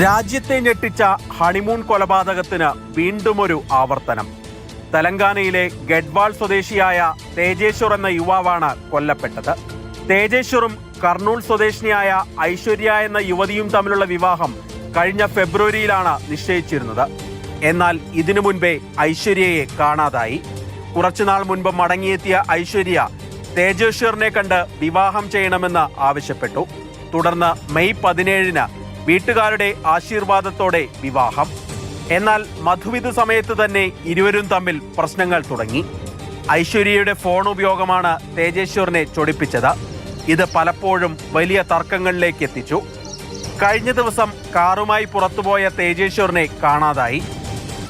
രാജ്യത്തെ ഞെട്ടിച്ച ഹണിമൂൺ കൊലപാതകത്തിന് വീണ്ടുമൊരു ആവർത്തനം. തെലങ്കാനയിലെ ഗഡ്വാൾ സ്വദേശിയായ തേജേശ്വർ എന്ന യുവാവാണ് കൊല്ലപ്പെട്ടത്. തേജേശ്വറും കർണൂൾ സ്വദേശിനിയായ ഐശ്വര്യ എന്ന യുവതിയും തമ്മിലുള്ള വിവാഹം കഴിഞ്ഞ ഫെബ്രുവരിയിലാണ് നിശ്ചയിച്ചിരുന്നത്. എന്നാൽ ഇതിനു മുൻപേ ഐശ്വര്യയെ കാണാതായി. കുറച്ചുനാൾ മുൻപ് മടങ്ങിയെത്തിയ ഐശ്വര്യ തേജേശ്വറിനെ കണ്ട് വിവാഹം ചെയ്യണമെന്ന് ആവശ്യപ്പെട്ടു. തുടർന്ന് മെയ് 17-ന് വീട്ടുകാരുടെ ആശീർവാദത്തോടെ വിവാഹം. എന്നാൽ മധുവിധു സമയത്ത് തന്നെ ഇരുവരും തമ്മിൽ പ്രശ്നങ്ങൾ തുടങ്ങി. ഐശ്വര്യയുടെ ഫോൺ ഉപയോഗമാണ് തേജേശ്വറിനെ ചൊടിപ്പിച്ചത്. ഇത് പലപ്പോഴും വലിയ തർക്കങ്ങളിലേക്ക് എത്തിച്ചു. കഴിഞ്ഞ ദിവസം കാറുമായി പുറത്തുപോയ തേജേശ്വറിനെ കാണാതായി.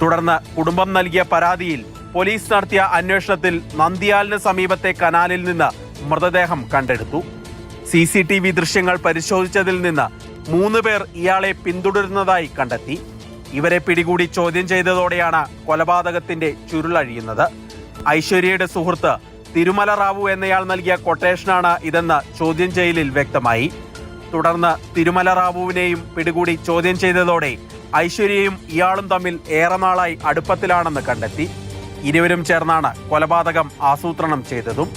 തുടർന്ന് കുടുംബം നൽകിയ പരാതിയിൽ പോലീസ് നടത്തിയ അന്വേഷണത്തിൽ നന്ദിയാലിന് സമീപത്തെ കനാലിൽ നിന്ന് മൃതദേഹം കണ്ടെടുത്തു. CCTV ദൃശ്യങ്ങൾ പരിശോധിച്ചതിൽ നിന്ന് 3 പേർ ഇയാളെ പിന്തുടരുന്നതായി കണ്ടെത്തി. ഇവരെ പിടികൂടി ചോദ്യം ചെയ്തതോടെയാണ് കൊലപാതകത്തിന്റെ ചുരുളഴിയുന്നത്. ഐശ്വര്യയുടെ സുഹൃത്ത് തിരുമല റാവു എന്നയാൾ നൽകിയ കൊട്ടേഷനാണ് ഇതെന്ന് ചോദ്യം ചെയ്യലിൽ വ്യക്തമായി. തുടർന്ന് തിരുമല റാവുവിനെയും പിടികൂടി ചോദ്യം ചെയ്തതോടെ ഐശ്വര്യയും ഇയാളും തമ്മിൽ ഏറെ നാളായി അടുപ്പത്തിലാണെന്ന് കണ്ടെത്തി. ഇരുവരും ചേർന്നാണ് കൊലപാതകം ആസൂത്രണം ചെയ്തതും.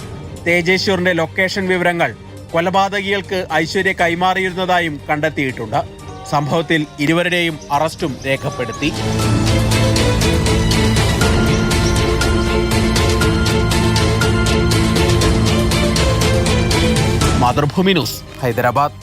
തേജേശ്വറിന്റെ ലൊക്കേഷൻ വിവരങ്ങൾ കൊലപാതകികൾക്ക് ഐശ്വര്യ കൈമാറിയിരുന്നതായും കണ്ടെത്തിയിട്ടുണ്ട്. സംഭവത്തിൽ ഇരുവരുടെയും അറസ്റ്റും രേഖപ്പെടുത്തി. മാതൃഭൂമി ന്യൂസ്, ഹൈദരാബാദ്.